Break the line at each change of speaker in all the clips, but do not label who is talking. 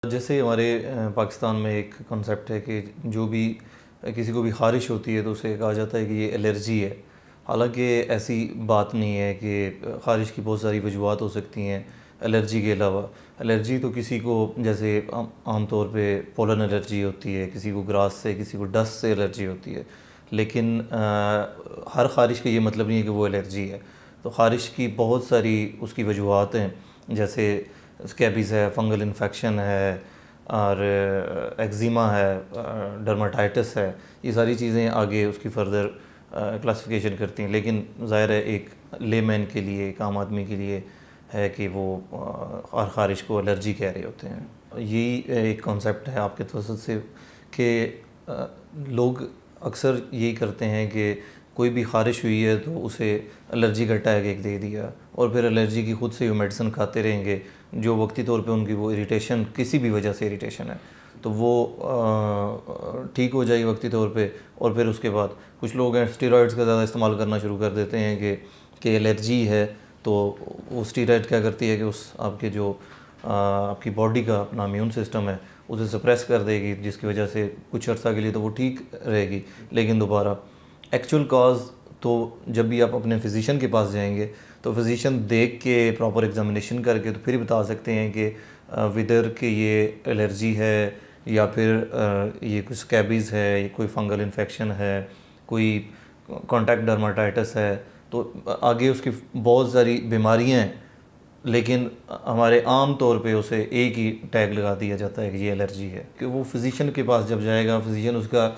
जैसे हमारे पाकिस्तान में एक कॉन्सेप्ट है कि जो भी किसी को भी ख़ारिश होती है तो उसे कहा जाता है कि ये एलर्जी है। हालांकि ऐसी बात नहीं है कि ख़ारिश की बहुत सारी वजूहत हो सकती हैं एलर्जी के अलावा। एलर्जी तो किसी को जैसे आम तौर पे पोलन एलर्जी होती है, किसी को ग्रास से, किसी को डस्ट से एलर्जी होती है। लेकिन हर ख़ारिश का ये मतलब नहीं है कि वो एलर्जी है। तो ख़ारिश की बहुत सारी उसकी वजूहत हैं, जैसे स्कैबीज़ है, फंगल इन्फेक्शन है और एक्जिमा है, डर्माटाइटिस है। ये सारी चीज़ें आगे उसकी फ़र्दर क्लासिफिकेशन करती हैं। लेकिन ज़ाहिर है एक लेमैन के लिए, एक आम आदमी के लिए है कि वो हर ख़ारिश को एलर्जी कह रहे होते हैं। यही एक कॉन्सेप्ट है आपके तवज्जुह से कि लोग अक्सर यही करते हैं कि कोई भी ख़ारिश हुई है तो उसे एलर्जी का टैग एक दे दिया और फिर एलर्जी की खुद से वो मेडिसिन खाते रहेंगे, जो वक्ती तौर पे उनकी वो इरिटेशन, किसी भी वजह से इरिटेशन है तो वो ठीक हो जाएगी वक्ती तौर पे। और फिर उसके बाद कुछ लोग हैं स्टेरॉइड्स का ज़्यादा इस्तेमाल करना शुरू कर देते हैं कि एलर्जी है। तो वो स्टेरॉइड क्या करती है कि उस आपके जो आपकी बॉडी का अपना इम्यून सिस्टम है उसे सप्रेस कर देगी, जिसकी वजह से कुछ अर्सा के लिए तो वो ठीक रहेगी, लेकिन दोबारा एक्चुअल कॉज तो जब भी आप अपने फिजिशियन के पास जाएंगे तो फिजिशियन देख के प्रॉपर एग्जामिनेशन करके तो फिर बता सकते हैं कि विदर के ये एलर्जी है या फिर ये कुछ स्कैबीज़ है, ये कोई फंगल इन्फेक्शन है, कोई कॉन्टैक्ट डर्माटाइटिस है। तो आगे उसकी बहुत सारी बीमारियां हैं, लेकिन हमारे आम तौर पे उसे एक ही टैग लगा दिया जाता है कि ये एलर्जी है। कि वो फिजिशियन के पास जब जाएगा, फिजिशियन उसका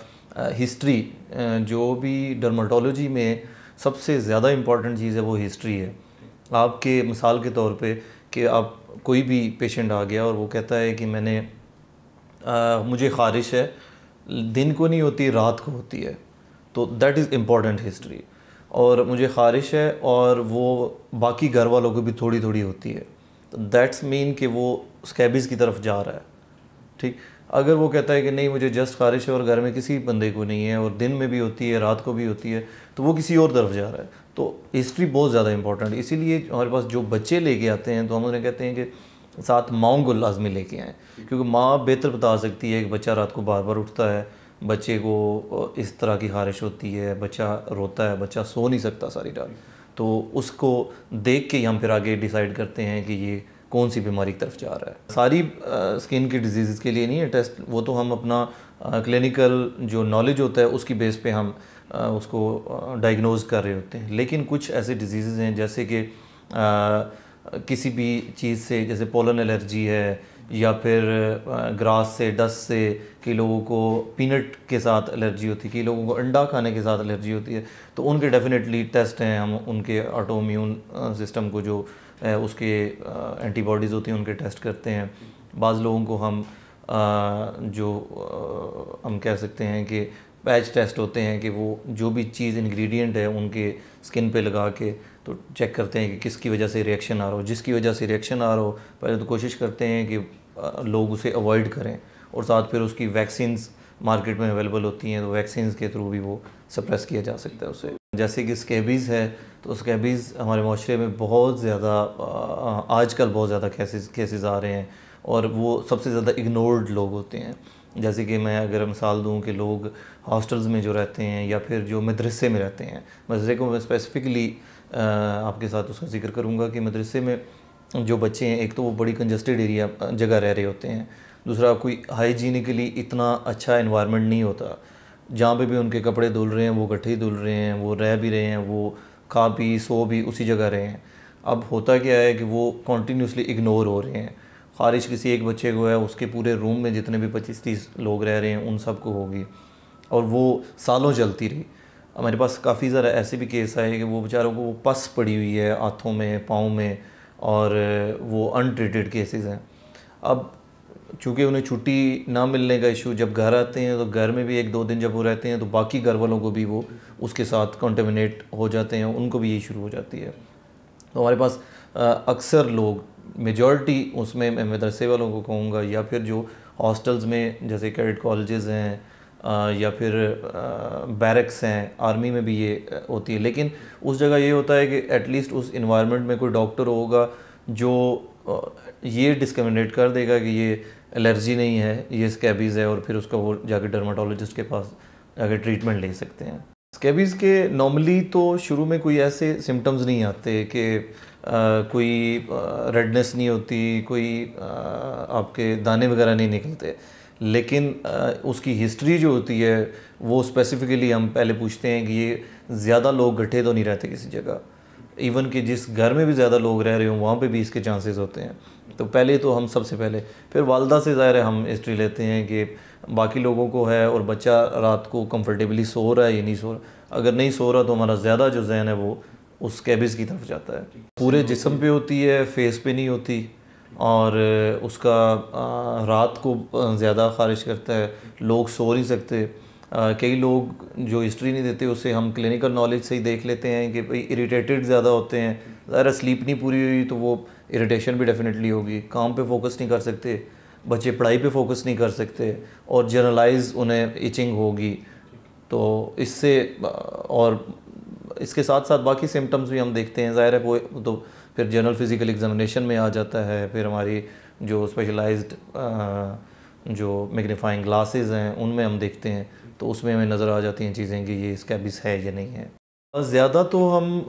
हिस्ट्री, जो भी डर्माटोलॉजी में सबसे ज़्यादा इम्पॉर्टेंट चीज़ है वो हिस्ट्री है। आपके मिसाल के तौर पे कि आप कोई भी पेशेंट आ गया और वो कहता है कि मुझे ख़ारिश है, दिन को नहीं होती, रात को होती है, तो दैट इज़ इम्पॉर्टेंट हिस्ट्री। और मुझे ख़ारिश है और वो बाकी घर वालों को भी थोड़ी थोड़ी होती है, तो दैट्स मीन कि वो स्कैबीज़ की तरफ जा रहा है। ठीक, अगर वो कहता है कि नहीं मुझे जस्ट ख़ारिश है और घर में किसी बंदे को नहीं है और दिन में भी होती है, रात को भी होती है, तो वो किसी और तरफ जा रहा है। तो हिस्ट्री बहुत ज़्यादा इंपॉर्टेंट है। इसीलिए हमारे पास जो बच्चे लेके आते हैं तो हम उन्हें कहते हैं कि साथ माओं को लाजमी लेके आएँ, क्योंकि माँ बेहतर बता सकती है कि बच्चा रात को बार बार उठता है, बच्चे को इस तरह की ख़ारिश होती है, बच्चा रोता है, बच्चा सो नहीं सकता सारी रात, तो उसको देख के हम फिर आगे डिसाइड करते हैं कि ये कौन सी बीमारी की तरफ जा रहा है। सारी स्किन की डिजीज़ के लिए नहीं है टेस्ट, वो तो हम अपना क्लिनिकल जो नॉलेज होता है उसकी बेस पे हम उसको डायग्नोज कर रहे होते हैं। लेकिन कुछ ऐसे डिजीज़ हैं जैसे कि किसी भी चीज़ से, जैसे पोलन एलर्जी है या फिर ग्रास से, डस्ट से, कई लोगों को पीनट के साथ एलर्जी होती है, कई लोगों को अंडा खाने के साथ एलर्जी होती है, तो उनके डेफिनेटली टेस्ट हैं। हम उनके ऑटो इम्यून सिस्टम को जो उसके एंटीबॉडीज़ होती हैं उनके टेस्ट करते हैं। बाज़ लोगों को हम हम कह सकते हैं कि पैच टेस्ट होते हैं कि वो जो भी चीज़ इंग्रेडिएंट है उनके स्किन पे लगा के तो चेक करते हैं कि किसकी वजह से रिएक्शन आ रहा हो। जिसकी वजह से रिएक्शन आ रहा हो पहले तो कोशिश करते हैं कि लोग उसे अवॉइड करें, और साथ फिर उसकी वैक्सीन्स मार्केट में अवेलेबल होती हैं, तो वैक्सीन्स के थ्रू भी वो सप्रेस किया जा सकता है उसे। जैसे कि स्कैबीज़ है, तो स्कैबीज़ हमारे माशरे में बहुत ज़्यादा आजकल बहुत ज़्यादा केसेस आ रहे हैं और वो सबसे ज़्यादा इग्नोर्ड लोग होते हैं। जैसे कि मैं अगर मिसाल दूं कि लोग हॉस्टल्स में जो रहते हैं या फिर जो मदरसे में रहते हैं, मदरसे को मैं स्पेसिफ़िकली आपके साथ उसका जिक्र करूंगा कि मदरसे में जो बच्चे हैं, एक तो वो बड़ी कंजस्टेड एरिया जगह रह रहे होते हैं, दूसरा कोई हाइजीनिकली इतना अच्छा इन्वायरमेंट नहीं होता। जहाँ पे भी उनके कपड़े धुल रहे हैं वो इकट्ठे ही धुल रहे हैं, वो रह भी रहे हैं, वो खा पी सो भी उसी जगह रहे हैं। अब होता क्या है कि वो कॉन्टीन्यूसली इग्नोर हो रहे हैं। ख़ारिश किसी एक बच्चे को है, उसके पूरे रूम में जितने भी 25-30 लोग रह रहे हैं उन सब को होगी, और वो सालों चलती रही। हमारे पास काफ़ी ज़्यादा ऐसे भी केस आए कि वो बेचारों को पस पड़ी हुई है हाथों में, पाँव में, और वो अनट्रीटेड केसेस हैं। अब चूँकि उन्हें छुट्टी ना मिलने का इशू, जब घर आते हैं तो घर में भी 1-2 दिन जब वो रहते हैं तो बाकी घर वालों को भी वो उसके साथ कॉन्टेमिनेट हो जाते हैं, उनको भी यही शुरू हो जाती है। तो हमारे पास अक्सर लोग, मेजॉरिटी उसमें मैं मदरसे वालों को कहूँगा, या फिर जो हॉस्टल्स में जैसे कैडेट कॉलेजेस हैं या फिर बैरक्स हैं, आर्मी में भी ये होती है। लेकिन उस जगह ये होता है कि एटलीस्ट उस इन्वायरमेंट में कोई डॉक्टर होगा जो ये डिस्क्रिमिनेट कर देगा कि ये एलर्जी नहीं है, ये स्कैबीज़ है, और फिर उसका वो जाके डर्माटोलॉजिस्ट के पास जाके ट्रीटमेंट ले सकते हैं। स्कैबीज़ के नॉर्मली तो शुरू में कोई ऐसे सिम्टम्स नहीं आते कि कोई रेडनेस नहीं होती, कोई आपके दाने वगैरह नहीं निकलते, लेकिन उसकी हिस्ट्री जो होती है वो स्पेसिफ़िकली हम पहले पूछते हैं कि ये ज़्यादा लोग गड्ढे तो नहीं रहते किसी जगह, इवन कि जिस घर में भी ज़्यादा लोग रह रहे हों वहाँ पे भी इसके चांसेस होते हैं। तो पहले तो हम सबसे पहले फिर वालदा से ज़ाहिर है हम हिस्ट्री लेते हैं कि बाकी लोगों को है और बच्चा रात को कंफर्टेबली सो रहा है या नहीं सो रहा। अगर नहीं सो रहा तो हमारा ज़्यादा जो जहन है वो उस स्कैबीज़ की तरफ जाता है। पूरे जिस्म पे होती है, फेस पे नहीं होती, और उसका रात को ज़्यादा ख़ारिश करता है, लोग सो नहीं सकते। कई लोग जो हिस्ट्री नहीं देते उसे हम क्लिनिकल नॉलेज से ही देख लेते हैं कि भाई इरिटेटेड ज़्यादा होते हैं, ज़रा स्लीप नहीं पूरी हुई तो वो इरिटेशन भी डेफिनेटली होगी, काम पे फोकस नहीं कर सकते, बच्चे पढ़ाई पे फोकस नहीं कर सकते, और जनरलाइज उन्हें इचिंग होगी। तो इससे और इसके साथ साथ बाकी सिम्टम्स भी हम देखते हैं, ज़ाहिर है वो तो फिर जनरल फिज़िकल एग्जामिनेशन में आ जाता है। फिर हमारी जो स्पेशलाइज्ड जो मैग्नीफाइंग ग्लासेस हैं उनमें हम देखते हैं, तो उसमें हमें नज़र आ जाती हैं चीज़ें कि ये स्कैबीज़ है या नहीं है। ज़्यादा तो हम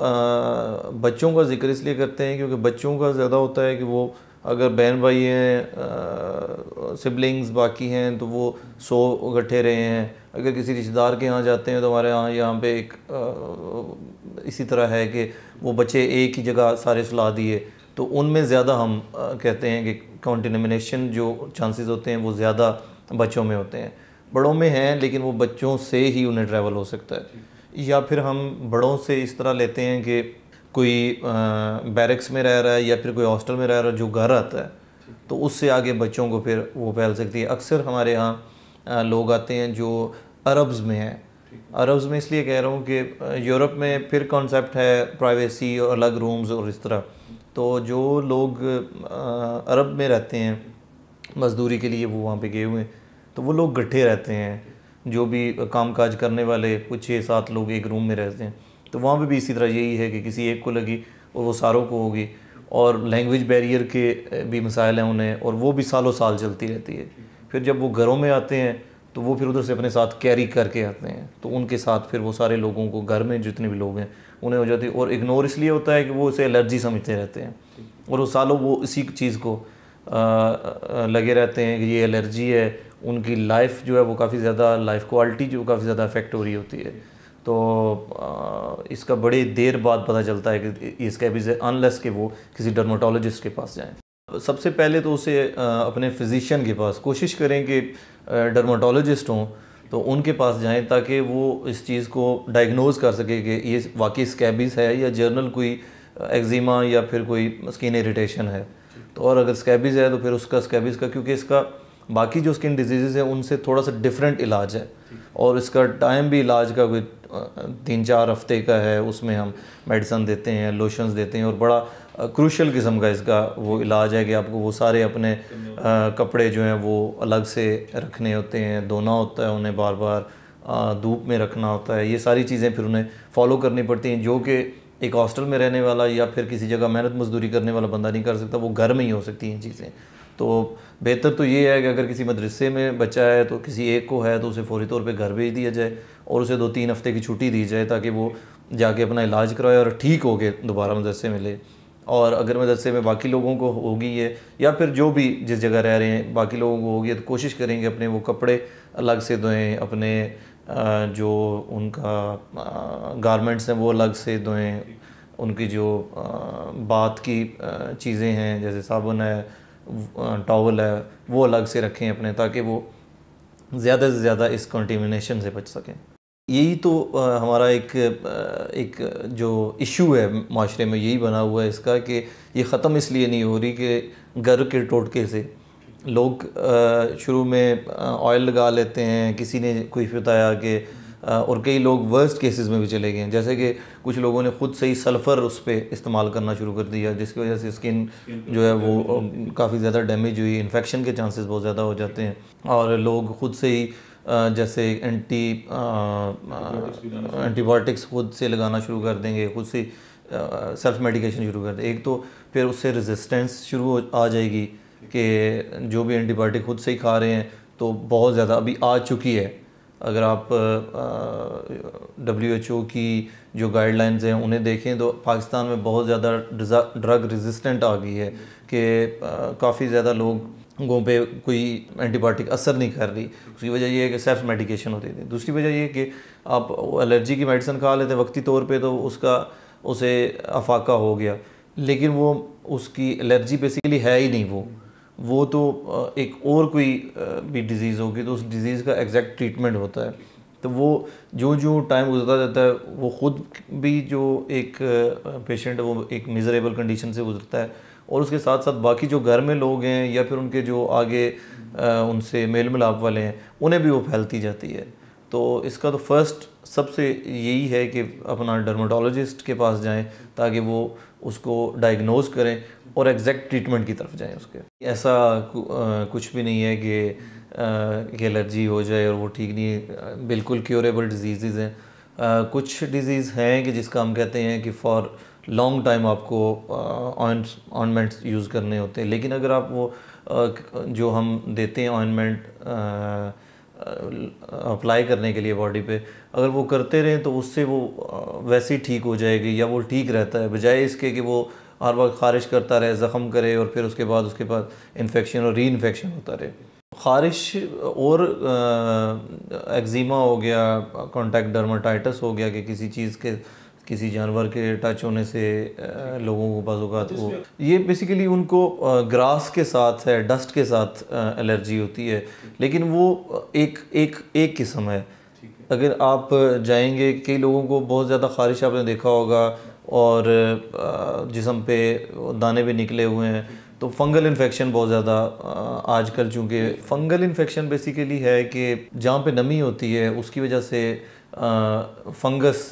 बच्चों का ज़िक्र इसलिए करते हैं क्योंकि बच्चों का ज़्यादा होता है कि वो अगर बहन भाई हैं, सिबलिंग्स बाकी हैं, तो वो 100 इकट्ठे रहे हैं। अगर किसी रिश्तेदार के यहाँ जाते हैं तो हमारे यहाँ पे एक इसी तरह है कि वो बच्चे एक ही जगह सारे सुला दिए, तो उनमें ज़्यादा हम कहते हैं कि कॉन्टेमिनेशन जो चांसेस होते हैं वो ज़्यादा बच्चों में होते हैं। बड़ों में हैं लेकिन वो बच्चों से ही उन्हें ट्रैवल हो सकता है, या फिर हम बड़ों से इस तरह लेते हैं कि कोई बैरक्स में रह रहा है या फिर कोई हॉस्टल में रह रहा है जो घर आता है, तो उससे आगे बच्चों को फिर वो फैल सकती है। अक्सर हमारे यहाँ लोग आते हैं जो अरब्स में हैं। अरब्स में इसलिए कह रहा हूँ कि यूरोप में फिर कॉन्सेप्ट है प्राइवेसी और अलग रूम्स और इस तरह, तो जो लोग अरब में रहते हैं मज़दूरी के लिए वो वहाँ पे गए हुए हैं, तो वो लोग गड्ढे रहते हैं। जो भी कामकाज करने वाले कुछ 6-7 लोग एक रूम में रहते हैं, तो वहाँ पे भी इसी तरह यही है कि किसी एक को लगी और वो सारों को होगी, और लैंग्वेज बैरियर के भी मसाइल हैं उन्हें, और वो भी सालों साल चलती रहती है। फिर जब वो घरों में आते हैं तो वो फिर उधर से अपने साथ कैरी करके आते हैं, तो उनके साथ फिर वो सारे लोगों को घर में जितने भी लोग हैं उन्हें हो जाती है। और इग्नोर इसलिए होता है कि वो उसे एलर्जी समझते रहते हैं, और वो सालों वो इसी चीज़ को लगे रहते हैं कि ये एलर्जी है। उनकी लाइफ जो है वो काफ़ी ज़्यादा, लाइफ क्वालिटी जो काफ़ी ज़्यादा अफेक्ट हो रही होती है। तो इसका बड़ी देर बाद पता चलता है कि ये स्कैबीज़ है, अनलेस कि वो किसी डर्माटोलॉजिस्ट के पास जाएं। सबसे पहले तो उसे अपने फिजिशियन के पास कोशिश करें कि डर्माटोलॉजिस्ट हों तो उनके पास जाएं, ताकि वो इस चीज़ को डायग्नोज़ कर सके कि ये वाकई स्कैबीज़ है या जर्नल कोई एक्जिमा या फिर कोई स्किन इरिटेशन है। तो और अगर स्कैबीज़ है तो फिर उसका स्कैबीज़ का, क्योंकि इसका बाकी जो स्किन डिजीज़ हैं उनसे थोड़ा सा डिफरेंट इलाज है, और इसका टाइम भी इलाज का कोई 3-4 हफ्ते का है। उसमें हम मेडिसन देते हैं, लोशंस देते हैं, और बड़ा क्रूशल किस्म का इसका वो इलाज है कि आपको वो सारे अपने कपड़े जो हैं वो अलग से रखने होते हैं, धोना होता है उन्हें, बार बार धूप में रखना होता है। ये सारी चीज़ें फिर उन्हें फॉलो करनी पड़ती हैं, जो कि एक हॉस्टल में रहने वाला या फिर किसी जगह मेहनत मजदूरी करने वाला बंदा नहीं कर सकता, वो घर में ही हो सकती हैं चीज़ें। तो बेहतर तो ये है कि अगर किसी मदरसे में बच्चा है तो किसी एक को है तो उसे फौरी तौर पे घर भेज दिया जाए और उसे 2-3 हफ्ते की छुट्टी दी जाए, ताकि वो जाके अपना इलाज करवाए और ठीक हो के दोबारा मदरसे में ले। और अगर मदरसे में बाकी लोगों को होगी है या फिर जो भी जिस जगह रह रहे हैं बाकी लोगों को होगी, तो कोशिश करेंगे अपने वो कपड़े अलग से धोएँ, अपने जो उनका गारमेंट्स हैं वो अलग से धोएँ, उनकी जो बात की चीज़ें हैं जैसे साबुन है, टॉवल है, वो अलग से रखें अपने, ताकि वो ज़्यादा से ज़्यादा इस कंटेमिनेशन से बच सकें। यही तो हमारा एक जो इशू है माशरे में यही बना हुआ है इसका, कि ये ख़त्म इसलिए नहीं हो रही कि घर के टोटके से लोग शुरू में ऑयल लगा लेते हैं, किसी ने कोई बताया कि और कई लोग वर्स्ट केसेस में भी चले गए हैं, जैसे कि कुछ लोगों ने ख़ुद से ही सल्फ़र उस पर इस्तेमाल करना शुरू कर दिया, जिसकी वजह से स्किन जो है वो काफ़ी ज़्यादा डैमेज हुई, इन्फेक्शन के चांसेस बहुत ज़्यादा हो जाते हैं। और लोग ख़ुद से ही जैसे एंटीबायोटिक्स खुद से लगाना शुरू कर देंगे, खुद से सेल्फ मेडिकेशन शुरू कर दे, एक तो फिर उससे रेजिस्टेंस आ जाएगी कि जो भी एंटीबायोटिक खुद से ही खा रहे हैं तो बहुत ज़्यादा अभी आ चुकी है। अगर आप WHO की जो गाइडलाइंस हैं उन्हें देखें तो पाकिस्तान में बहुत ज़्यादा ड्रग रेजिस्टेंट आ गई है कि काफ़ी ज़्यादा लोगों पे कोई एंटीबायोटिक असर नहीं कर रही। उसकी वजह यह है कि सेल्फ मेडिकेशन होती थी। दूसरी वजह यह है कि आप एलर्जी की मेडिसिन खा लेते हैं वक्ती तौर पे तो उसे अफाका हो गया, लेकिन वो उसकी एलर्जी बेसिकली है ही नहीं, वो तो एक और कोई भी डिज़ीज़ होगी तो उस डिज़ीज़ का एग्जैक्ट ट्रीटमेंट होता है। तो वो जो टाइम गुजरता जाता है वो ख़ुद भी जो एक पेशेंट है वो एक मिज़रेबल कंडीशन से गुजरता है, और उसके साथ साथ बाकी जो घर में लोग हैं या फिर उनके जो आगे उनसे मेल मिलाप वाले हैं उन्हें भी वो फैलती जाती है। तो इसका तो फर्स्ट सबसे यही है कि अपना डर्मेटोलॉजिस्ट के पास जाएं ताकि वो उसको डायग्नोज करें और एग्जैक्ट ट्रीटमेंट की तरफ जाएं उसके। ऐसा कुछ भी नहीं है कि एलर्जी हो जाए और वो ठीक नहीं है, बिल्कुल क्योरेबल डिजीज़ हैं। कुछ डिजीज़ हैं कि जिसका हम कहते हैं कि फॉर लॉन्ग टाइम आपको ऑइंटमेंट्स यूज़ करने होते हैं, लेकिन अगर आप वो जो हम देते हैं ऑइंटमेंट अप्लाई करने के लिए बॉडी पे, अगर वो करते रहें तो उससे वो वैसे ही ठीक हो जाएगी या वो ठीक रहता है, बजाय इसके कि वो हर वक्त ख़ारिश करता रहे, ज़ख़म करे और फिर उसके बाद इन्फेक्शन और री इन्फेक्शन होता रहे। ख़ारिश और एक्जिमा हो गया, कॉन्टैक्ट डर्माटाइटिस हो गया कि किसी जानवर के टच होने से लोगों को बाज़ औक़ात हो, ये बेसिकली उनको ग्रास के साथ है, डस्ट के साथ एलर्जी होती है, लेकिन वो एक किस्म है। अगर आप जाएंगे, कई लोगों को बहुत ज़्यादा ख़ारिश आपने देखा होगा और जिस्म पे दाने भी निकले हुए हैं, तो फंगल इन्फेक्शन बहुत ज़्यादा आजकल, चूँकि फंगल इन्फेक्शन बेसिकली है कि जहाँ पे नमी होती है उसकी वजह से फंगस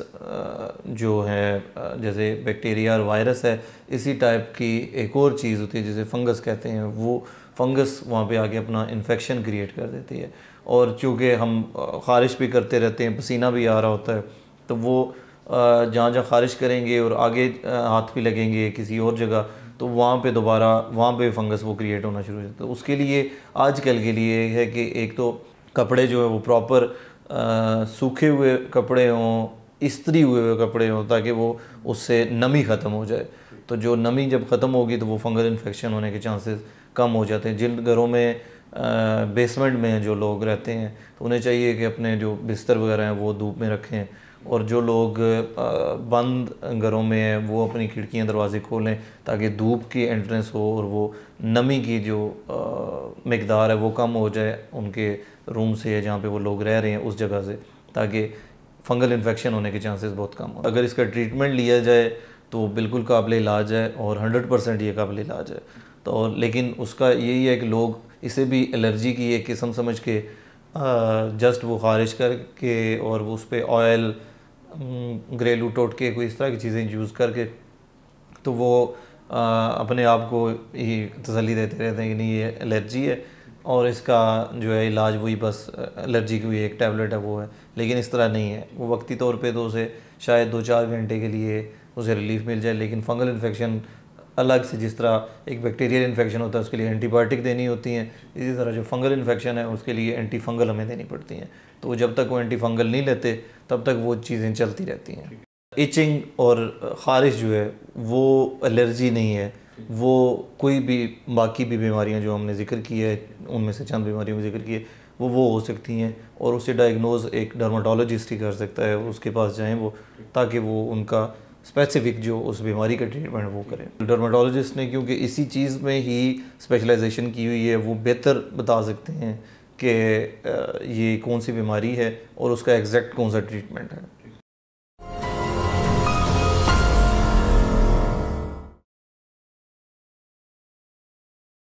जो है जैसे बैक्टीरिया और वायरस है, इसी टाइप की एक और चीज़ होती है जिसे फंगस कहते हैं, वो फंगस वहाँ पे आके अपना इन्फेक्शन क्रिएट कर देती है। और चूँकि हम ख़ारिश भी करते रहते हैं, पसीना भी आ रहा होता है, तो वो जहाँ ख़ारिश करेंगे और आगे हाथ भी लगेंगे किसी और जगह, तो वहाँ पे दोबारा वहाँ पे फंगस वो क्रिएट होना शुरू हो जाता है। तो उसके लिए आजकल के लिए है कि एक तो कपड़े जो है वो प्रॉपर सूखे हुए कपड़े हों, इस्त्री हुए कपड़े हों, ताकि वो उससे नमी ख़त्म हो जाए। तो जो नमी जब ख़त्म होगी तो वो फंगल इन्फेक्शन होने के चांसेस कम हो जाते हैं। जिन घरों में बेसमेंट में जो लोग रहते हैं तो उन्हें चाहिए कि अपने जो बिस्तर वगैरह हैं वो धूप में रखें, और जो लोग बंद घरों में हैं वो अपनी खिड़कियां दरवाजे खोलें ताकि धूप की एंट्रेंस हो और वो नमी की जो मिकदार है वो कम हो जाए उनके रूम से या जहाँ पे वो लोग रह रहे हैं उस जगह से, ताकि फंगल इन्फेक्शन होने के चांसेस बहुत कम हो। अगर इसका ट्रीटमेंट लिया जाए तो बिल्कुल काबिल इलाज है और 100% ये काबिल इलाज है। तो लेकिन उसका यही है कि लोग इसे भी एलर्जी की एक किस्म समझ के जस्ट वो ख़ारिश करके और उस पर ऑयल, घरेलू टोटके, कोई इस तरह की चीज़ें यूज़ करके तो वो अपने आप को ही तसल्ली देते रहते हैं कि नहीं ये एलर्जी है और इसका जो है इलाज वही बस एलर्जी की हुई एक टैबलेट है वो है। लेकिन इस तरह नहीं है, वो वक्ती तौर पे तो उसे शायद 2-4 घंटे के लिए उसे रिलीफ मिल जाए, लेकिन फंगल इन्फेक्शन अलग से, जिस तरह एक बैक्टीरियल इन्फेक्शन होता है उसके लिए एंटीबायोटिक देनी होती हैं, इसी तरह जो फंगल इन्फेक्शन है उसके लिए एंटी फंगल हमें देनी पड़ती हैं। तो जब तक वो एंटी फंगल नहीं लेते तब तक वो चीज़ें चलती रहती हैं। इचिंग और ख़ारिश जो है वो एलर्जी नहीं है, वो कोई भी बाकी भी बीमारियां जो हमने ज़िक्र की है उनमें से चंद बीमारियों में ज़िक्र किए वो हो सकती हैं, और उसे डायग्नोज़ एक डर्माटोलॉजिस्ट ही कर सकता है, उसके पास जाएं वो, ताकि वो उनका स्पेसिफ़िक जो उस बीमारी का ट्रीटमेंट वो करें। डर्माटोलॉजिस्ट ने क्योंकि इसी चीज़ में ही स्पेशलाइजेशन की हुई है, वो बेहतर बता सकते हैं कि ये कौन सी बीमारी है और उसका एग्जैक्ट कौन सा ट्रीटमेंट है।